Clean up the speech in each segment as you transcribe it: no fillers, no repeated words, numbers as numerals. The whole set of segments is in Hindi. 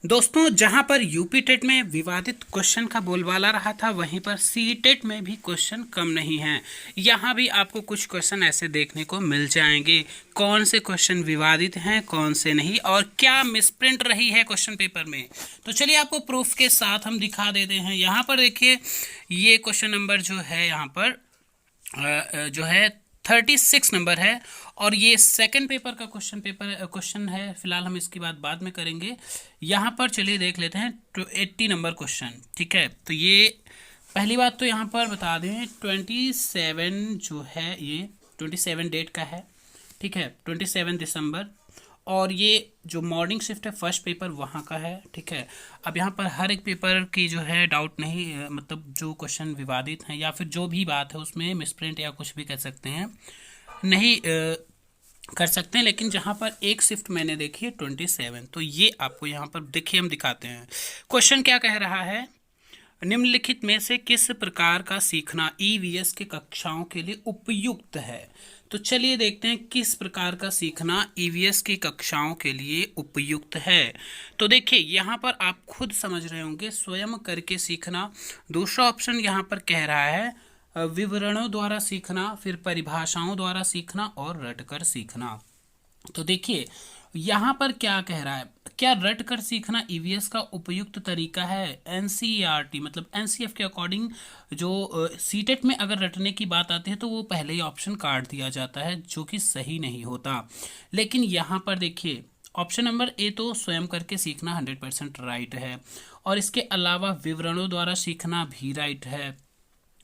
दोस्तों, जहां पर यूपी टेट में विवादित क्वेश्चन का बोलबाला रहा था, वहीं पर सी टेट में भी क्वेश्चन कम नहीं हैं। यहां भी आपको कुछ क्वेश्चन ऐसे देखने को मिल जाएंगे। कौन से क्वेश्चन विवादित हैं, कौन से नहीं, और क्या मिसप्रिंट रही है क्वेश्चन पेपर में। तो चलिए आपको प्रूफ के साथ हम दिखा देते हैं। यहाँ पर देखिए, ये क्वेश्चन नंबर जो है यहाँ पर जो है 36 नंबर है, और ये सेकंड पेपर का क्वेश्चन है। फिलहाल हम इसकी बात बाद में करेंगे। यहाँ पर चलिए देख लेते हैं 80 नंबर क्वेश्चन। ठीक है, तो ये पहली बात तो यहाँ पर बता दें 27 जो है ये 27 डेट का है। ठीक है, 27 दिसंबर। और ये जो मॉर्निंग शिफ्ट है फर्स्ट पेपर वहाँ का है। ठीक है, अब यहाँ पर हर एक पेपर की जो है डाउट नहीं, मतलब जो क्वेश्चन विवादित हैं या फिर जो भी बात है उसमें मिसप्रिंट या कुछ भी कह सकते हैं, नहीं कर सकते हैं। लेकिन जहाँ पर एक शिफ्ट मैंने देखी है 27, तो ये आपको यहाँ पर देखिए हम दिखाते हैं। क्वेश्चन क्या कह रहा है, निम्नलिखित में से किस प्रकार का सीखना ईवीएस के कक्षाओं के लिए उपयुक्त है। तो चलिए देखते हैं किस प्रकार का सीखना ईवीएस की कक्षाओं के लिए उपयुक्त है। तो देखिए यहाँ पर आप खुद समझ रहे होंगे, स्वयं करके सीखना। दूसरा ऑप्शन यहाँ पर कह रहा है विवरणों द्वारा सीखना, फिर परिभाषाओं द्वारा सीखना और रटकर सीखना। तो देखिए यहाँ पर क्या कह रहा है, क्या रट कर सीखना ईवीएस का उपयुक्त तरीका है। एनसीईआरटी मतलब एनसीएफ के अकॉर्डिंग जो सीटेट में अगर रटने की बात आती है तो वो पहले ही ऑप्शन काट दिया जाता है, जो कि सही नहीं होता। लेकिन यहाँ पर देखिए ऑप्शन नंबर ए तो स्वयं करके सीखना 100% राइट है, और इसके अलावा विवरणों द्वारा सीखना भी राइट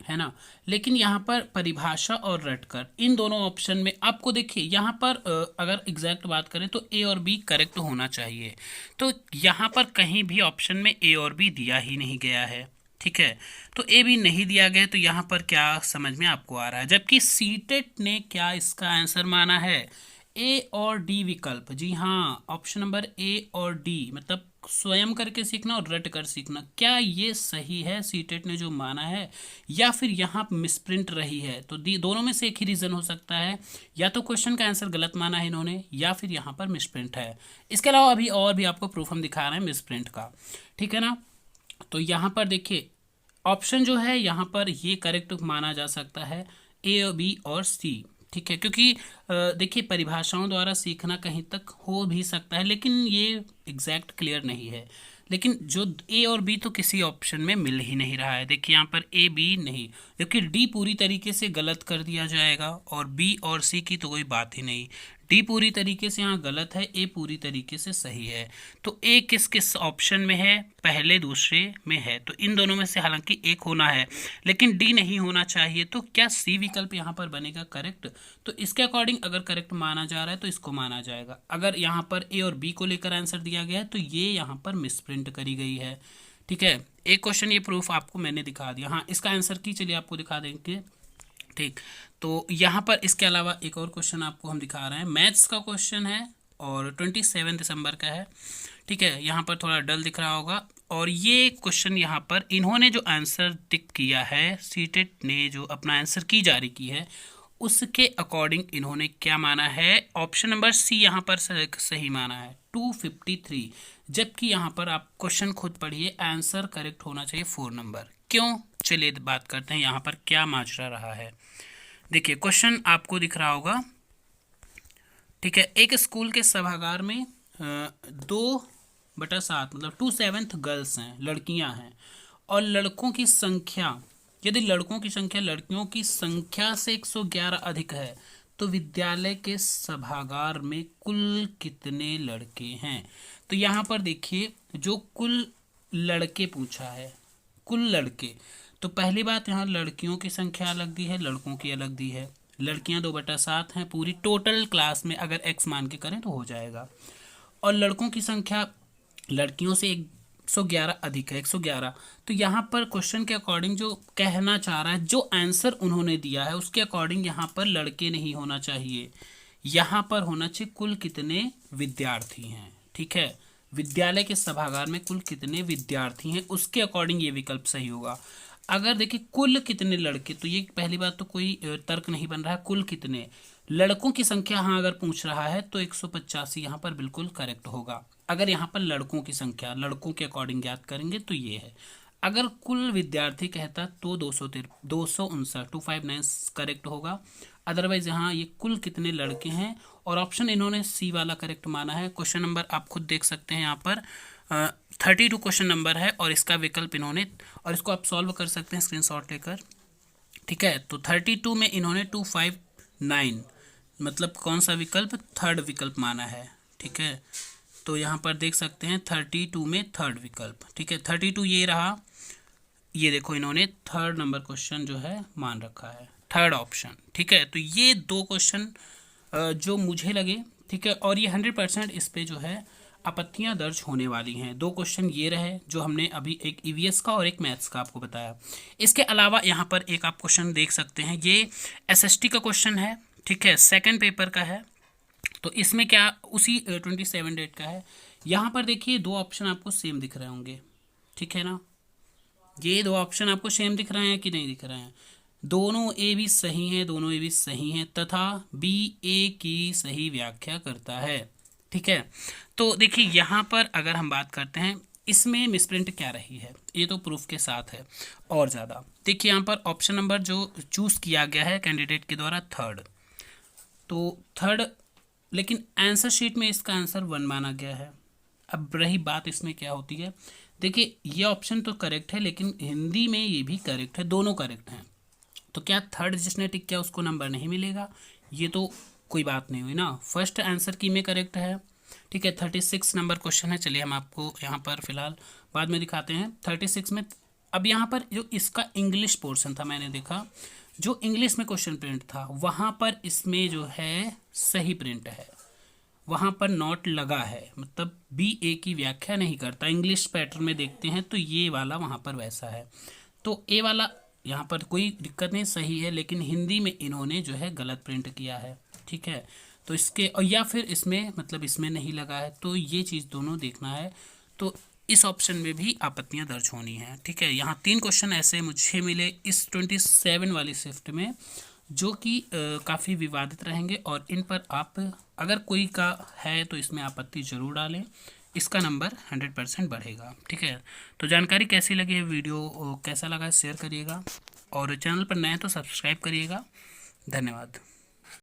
है ना। लेकिन यहाँ पर परिभाषा और रटकर, इन दोनों ऑप्शन में आपको देखिए यहाँ पर अगर एग्जैक्ट बात करें तो ए और बी करेक्ट होना चाहिए। तो यहाँ पर कहीं भी ऑप्शन में ए और बी दिया ही नहीं गया है। ठीक है, तो ए भी नहीं दिया गया, तो यहाँ पर क्या समझ में आपको आ रहा है, जबकि सीटेट ने क्या इसका आंसर माना है, ए और डी विकल्प। जी हाँ, ऑप्शन नंबर ए और डी मतलब स्वयं करके सीखना और रट कर सीखना, क्या ये सही है सीटेट ने जो माना है, या फिर यहाँ मिसप्रिंट रही है। तो दोनों में से एक ही रीज़न हो सकता है, या तो क्वेश्चन का आंसर गलत माना है इन्होंने, या फिर यहाँ पर मिसप्रिंट है। इसके अलावा अभी और भी आपको प्रूफ हम दिखा रहे हैं मिसप्रिंट का। ठीक है ना, तो यहाँ पर देखिए ऑप्शन जो है यहाँ पर ये करेक्ट माना जा सकता है, ए, बी और सी। ठीक है, क्योंकि देखिए परिभाषाओं द्वारा सीखना कहीं तक हो भी सकता है, लेकिन ये एग्जैक्ट क्लियर नहीं है। लेकिन जो ए और बी तो किसी ऑप्शन में मिल ही नहीं रहा है। देखिए यहाँ पर ए बी नहीं, जबकि डी पूरी तरीके से गलत कर दिया जाएगा, और बी और सी की तो कोई बात ही नहीं। डी पूरी तरीके से यहाँ गलत है, ए पूरी तरीके से सही है। तो ए किस किस ऑप्शन में है, पहले दूसरे में है, तो इन दोनों में से हालांकि एक होना है, लेकिन डी नहीं होना चाहिए। तो क्या सी विकल्प यहाँ पर बनेगा करेक्ट। तो इसके अकॉर्डिंग अगर करेक्ट माना जा रहा है तो इसको माना जाएगा। अगर यहाँ पर ए और बी को लेकर आंसर दिया गया है तो ये यहाँ पर मिसप्रिंट करी गई है। ठीक है, एक क्वेश्चन ये प्रूफ आपको मैंने दिखा दिया। हाँ, इसका आंसर की चलिए आपको दिखा देंगे। ठीक, तो यहाँ पर इसके अलावा एक और क्वेश्चन आपको हम दिखा रहे हैं, मैथ्स का क्वेश्चन है और 27 दिसंबर का है। ठीक है, यहाँ पर थोड़ा डल दिख रहा होगा, और ये क्वेश्चन यहाँ पर इन्होंने जो आंसर टिक किया है, सीटेट ने जो अपना आंसर की जारी की है उसके अकॉर्डिंग इन्होंने क्या माना है, ऑप्शन नंबर सी यहाँ पर सही माना है 253। जबकि यहाँ पर आप क्वेश्चन खुद पढ़िए, आंसर करेक्ट होना चाहिए 4 नंबर। क्यों, चलिए बात करते हैं यहाँ पर क्या माजरा रहा है। देखिए क्वेश्चन आपको दिख रहा होगा। ठीक है, एक स्कूल के सभागार में 2/7 मतलब 2/7 गर्ल्स हैं, लड़कियां हैं, और लड़कों की संख्या, यदि लड़कों की संख्या लड़कियों की संख्या से 111 अधिक है तो विद्यालय के सभागार में कुल कितने लड़के हैं। तो यहाँ पर देखिए जो कुल लड़के पूछा है, कुल लड़के, तो पहली बात यहाँ लड़कियों की संख्या अलग दी है, लड़कों की अलग दी है। लड़कियां 2/7 हैं पूरी टोटल क्लास में, अगर x मान के करें तो हो जाएगा, और लड़कों की संख्या लड़कियों से 111 अधिक है, 111। तो यहाँ पर क्वेश्चन के अकॉर्डिंग जो कहना चाह रहा है, जो आंसर उन्होंने दिया है उसके अकॉर्डिंग यहाँ पर लड़के नहीं होना चाहिए, यहाँ पर होना चाहिए कुल कितने विद्यार्थी हैं। ठीक है, विद्यालय के सभागार में कुल कितने विद्यार्थी हैं, उसके अकॉर्डिंग ये विकल्प सही होगा। अगर देखिए कुल कितने लड़के, तो ये पहली बात तो कोई तर्क नहीं बन रहा है, कुल कितने लड़कों की संख्या हाँ अगर पूछ रहा है तो 185 यहाँ पर बिल्कुल करेक्ट होगा। अगर यहाँ पर लड़कों की संख्या लड़कों के अकॉर्डिंग ज्ञात करेंगे तो ये है। अगर कुल विद्यार्थी कहता तो 259 259 करेक्ट होगा। अदरवाइज यहाँ ये कुल कितने लड़के हैं, और ऑप्शन इन्होंने सी वाला करेक्ट माना है। क्वेश्चन नंबर आप खुद देख सकते हैं यहाँ पर 32 क्वेश्चन नंबर है और इसका विकल्प इन्होंने, और इसको आप सॉल्व कर सकते हैं स्क्रीनशॉट लेकर। ठीक है, तो 32 में इन्होंने 259 मतलब कौन सा विकल्प, थर्ड विकल्प माना है। ठीक है, तो यहाँ पर देख सकते हैं 32 में थर्ड विकल्प। ठीक है, 32 ये रहा, ये देखो इन्होंने थर्ड नंबर क्वेश्चन जो है मान रखा है, थर्ड ऑप्शन। ठीक है, तो ये दो क्वेश्चन जो मुझे लगे, ठीक है, और ये 100% इस पे जो है आपत्तियां दर्ज होने वाली हैं। दो क्वेश्चन ये रहे जो हमने अभी, एक ईवीएस का और एक मैथ्स का आपको बताया। इसके अलावा यहाँ पर एक आप क्वेश्चन देख सकते हैं, ये एसएसटी का क्वेश्चन है। ठीक है, सेकंड पेपर का है, तो इसमें क्या उसी 27 डेट का है। यहाँ पर देखिए दो ऑप्शन आपको सेम दिख रहे होंगे। ठीक है ना, ये दो ऑप्शन आपको सेम दिख रहे हैं कि नहीं दिख रहे हैं, दोनों ए भी सही हैं, दोनों ए भी सही हैं, तथा बी ए की सही व्याख्या करता है। ठीक है, तो देखिए यहाँ पर अगर हम बात करते हैं इसमें मिसप्रिंट क्या रही है, ये तो प्रूफ के साथ है और ज़्यादा। देखिए यहाँ पर ऑप्शन नंबर जो चूज़ किया गया है कैंडिडेट के द्वारा थर्ड, तो थर्ड, लेकिन आंसर शीट में इसका आंसर 1 माना गया है। अब रही बात इसमें क्या होती है, देखिए ये ऑप्शन तो करेक्ट है लेकिन हिंदी में ये भी करेक्ट है, दोनों करेक्ट हैं, तो क्या थर्ड जिसने टिक किया उसको नंबर नहीं मिलेगा, ये तो कोई बात नहीं हुई ना। फर्स्ट आंसर की में करेक्ट है। ठीक है, 36 नंबर क्वेश्चन है, चलिए हम आपको यहाँ पर फिलहाल बाद में दिखाते हैं 36 में। अब यहाँ पर जो इसका इंग्लिश पोर्शन था, मैंने देखा जो इंग्लिश में क्वेश्चन प्रिंट था वहाँ पर इसमें जो है सही प्रिंट है, वहाँ पर नॉट लगा है, मतलब बी ए की व्याख्या नहीं करता। इंग्लिश पैटर्न में देखते हैं तो ये वाला वहाँ पर वैसा है, तो ए वाला यहाँ पर कोई दिक्कत नहीं, सही है, लेकिन हिंदी में इन्होंने जो है गलत प्रिंट किया है। ठीक है, तो इसके, और या फिर इसमें मतलब इसमें नहीं लगा है, तो ये चीज़ दोनों देखना है। तो इस ऑप्शन में भी आपत्तियां दर्ज होनी है। ठीक है, यहाँ 3 क्वेश्चन ऐसे मुझे मिले इस 27 वाली शिफ्ट में जो कि काफ़ी विवादित रहेंगे, और इन पर आप अगर कोई का है तो इसमें आपत्ति ज़रूर डालें, इसका नंबर 100% बढ़ेगा। ठीक है, तो जानकारी कैसी लगी है, वीडियो कैसा लगा शेयर करिएगा, और चैनल पर नए हैं तो सब्सक्राइब करिएगा। धन्यवाद।